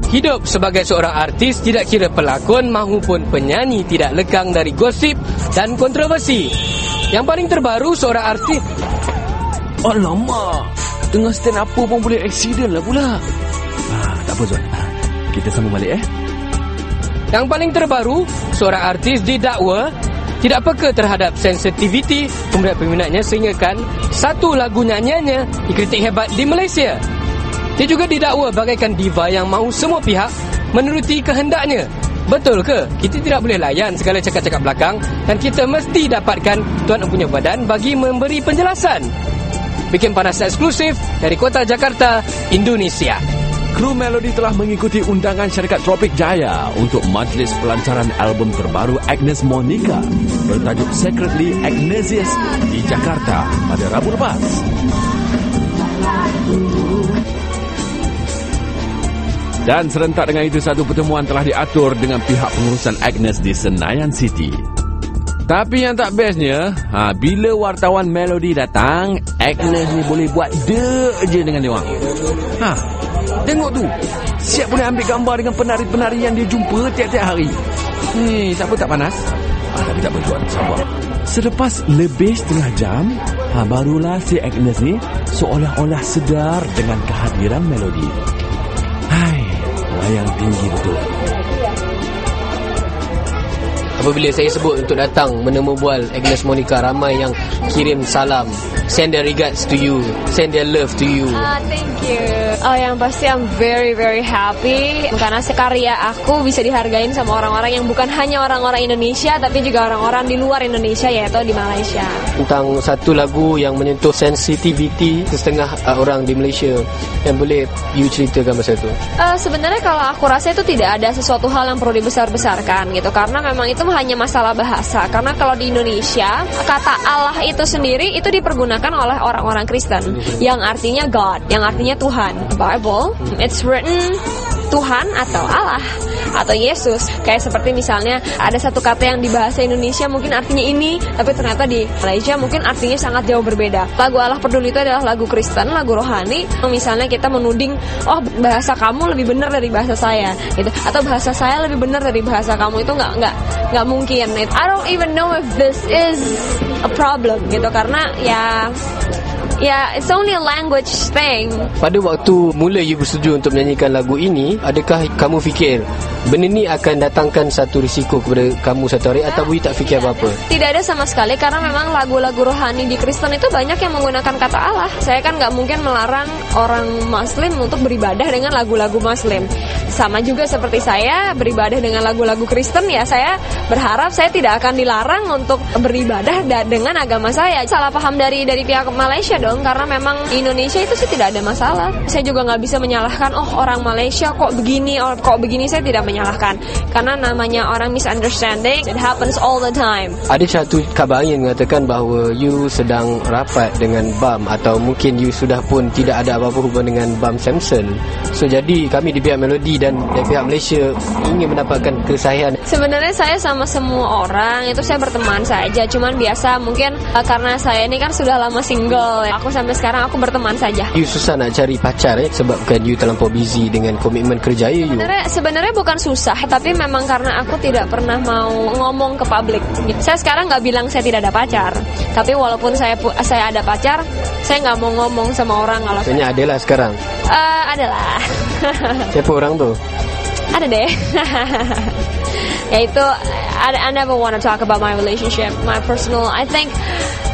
Hidup sebagai seorang artis tidak kira pelakon maupun penyanyi tidak lekang dari gosip dan kontroversi. Yang paling terbaru, seorang artis... Alamak, tengah stand up pun boleh accident lah pula. Tak apa Zuan, kita sambung balik Yang paling terbaru, seorang artis didakwa tidak peka terhadap sensitiviti peminat-peminatnya sehingga kan satu lagu nyanyiannya dikritik hebat di Malaysia. Dia juga didakwa bagaikan diva yang mahu semua pihak menuruti kehendaknya. Betul ke? Kita tidak boleh layan segala cakap-cakap belakang dan kita mesti dapatkan Tuan Empunya Badan bagi memberi penjelasan. Bikin Panas eksklusif dari Kota Jakarta, Indonesia. Kru Melody telah mengikuti undangan syarikat Tropik Jaya untuk majlis pelancaran album terbaru Agnes Monica bertajuk Secretly Agnesius di Jakarta pada Rabu lepas. Dan serentak dengan itu, satu pertemuan telah diatur dengan pihak pengurusan Agnes di Senayan City. Tapi yang tak bestnya, bila wartawan Melody datang, Agnes ni boleh buat je dengan dia orang. Tengok tu, siap boleh ambil gambar dengan penari-penari yang dia jumpa tiap-tiap hari. Siapa tak panas? Tapi tak berjuang, sabar. Selepas lebih setengah jam, barulah si Agnes ni seolah-olah sedar dengan kehadiran Melody. Wayang tinggi betul. Apabila saya sebut untuk datang menemu bual Agnes Monica, ramai yang kirim salam, send their regards to you, send their love to you. Thank you. Yang pasti I'm very very happy karena sekarya aku bisa dihargain sama orang-orang yang bukan hanya orang-orang Indonesia tapi juga orang-orang di luar Indonesia, yaitu di Malaysia. Tentang satu lagu yang menyentuh sensitivity setengah orang di Malaysia, yang boleh you ceritakan masa itu? Sebenarnya kalau aku rasa itu tidak ada sesuatu hal yang perlu dibesar-besarkan gitu, karena memang itu hanya masalah bahasa. Karena kalau di Indonesia kata Allah itu sendiri itu dipergunakan oleh orang-orang Kristen yang artinya God, yang artinya Tuhan. Bible, it's written Tuhan atau Allah atau Yesus. Kayak seperti misalnya ada satu kata yang di bahasa Indonesia mungkin artinya ini, tapi ternyata di Malaysia mungkin artinya sangat jauh berbeda. Lagu Allah Peduli itu adalah lagu Kristen, lagu rohani. Misalnya kita menuding, bahasa kamu lebih benar dari bahasa saya gitu, atau bahasa saya lebih benar dari bahasa kamu, itu nggak mungkin. I don't even know if this is a problem gitu, karena ya, it's only a language thing. Pada waktu mula you bersetuju untuk menyanyikan lagu ini, adakah kamu fikir benda ni akan datangkan satu risiko kepada kamu satu hari, atau you tak fikir apa-apa? Tidak ada sama sekali, karena memang lagu-lagu rohani di Kristen itu banyak yang menggunakan kata Allah. Saya kan nggak mungkin melarang orang Muslim untuk beribadah dengan lagu-lagu Muslim. Sama juga seperti saya beribadah dengan lagu-lagu Kristen, ya saya berharap saya tidak akan dilarang untuk beribadah dengan agama saya. Salah paham dari pihak Malaysia dong, karena memang di Indonesia itu sih tidak ada masalah. Saya juga nggak bisa menyalahkan, orang Malaysia kok begini, saya tidak menyalahkan, karena namanya orang misunderstanding, it happens all the time. Ada satu kabar yang mengatakan bahawa you sedang rapat dengan BAM, atau mungkin you sudah pun tidak ada apa-apa hubungan dengan BAM Samson. So jadi kami di pihak Melody dan di pihak Malaysia ingin mendapatkan kesahihan. Sebenarnya saya sama semua orang itu saya berteman saja, cuman biasa mungkin karena saya ini kan sudah lama single, aku sampai sekarang aku berteman saja. You susah nak cari pacar sebabkan you terlampau busy dengan komitmen kerja you. Sebenarnya bukan susah, tapi memang karena aku tidak pernah mau ngomong ke publik. Saya sekarang nggak bilang saya tidak ada pacar, tapi walaupun saya ada pacar, saya nggak mau ngomong sama orang kalau. Kayaknya adalah sekarang. Adalah. Siapa orang tu? Ada deh. Yaitu I never want to talk about my relationship, my personal. I think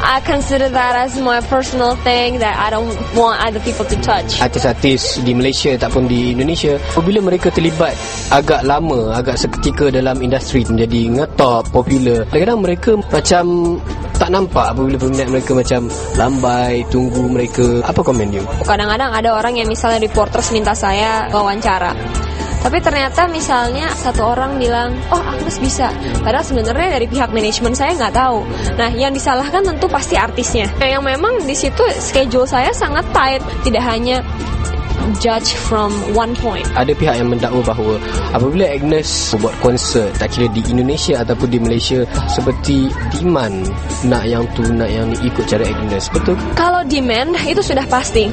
I consider that as my personal thing that I don't want other people to touch. Artis-artis di Malaysia ataupun di Indonesia, apabila mereka terlibat agak lama, agak seketika dalam industri menjadi ngetop, popular, kadang-kadang mereka macam tak nampak apabila peminat mereka macam lambai, tunggu mereka. Apa komen you? Kadang-kadang ada orang yang misalnya reporters minta saya wawancara, tapi ternyata misalnya satu orang bilang, Agnes bisa, padahal sebenarnya dari pihak manajemen saya nggak tahu. Nah, yang disalahkan tentu pasti artisnya, yang memang di situ schedule saya sangat tight. Tidak hanya judge from one point. Ada pihak yang mendakwa bahawa apabila Agnes buat konsert, tak kira di Indonesia ataupun di Malaysia, seperti demand nak yang tu, nak yang ni, ikut cara Agnes. Betul? Kalau demand itu sudah pasti.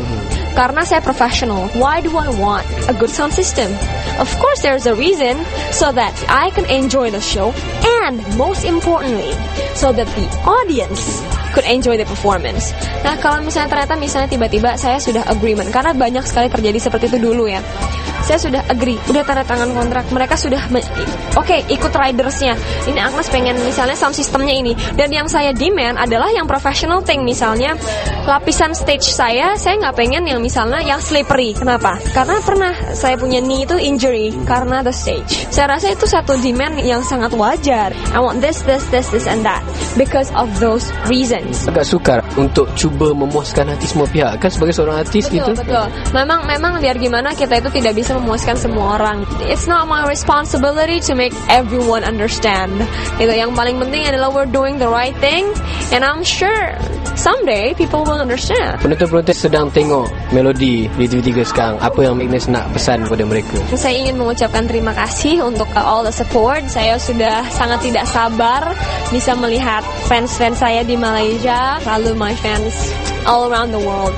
Karena saya professional. Why do I want a good sound system? Of course there's a reason, so that I can enjoy the show, and most importantly, so that the audience could enjoy the performance. Nah, kalau misalnya tiba-tiba saya sudah agreement, karena banyak sekali terjadi seperti itu dulu ya. Saya sudah agree, udah tanda tangan kontrak, mereka sudah oke, ikut ridersnya. Ini Agnes pengen misalnya sound systemnya ini, dan yang saya demand adalah yang professional thing. Misalnya lapisan stage saya nggak pengen yang misalnya yang slippery. Kenapa? Karena pernah saya punya knee itu injury karena the stage. Saya rasa itu satu demand yang sangat wajar. I want this and that because of those reasons. Agak sukar untuk cuba memuaskan hati semua pihak, kan sebagai seorang artis. Betul, gitu. Betul. Memang biar gimana kita itu tidak bisa memuaskan semua orang. It's not my responsibility to make everyone understand. Itu yang paling penting adalah we're doing the right thing, and I'm sure someday people will understand. Penonton-penonton sedang tengok Melody di TV3 sekarang. Apa yang Agnes nak pesan kepada mereka? Saya ingin mengucapkan terima kasih untuk all the support. Saya sudah sangat tidak sabar bisa melihat fans-fans saya di Malaysia, lalu my fans all around the world.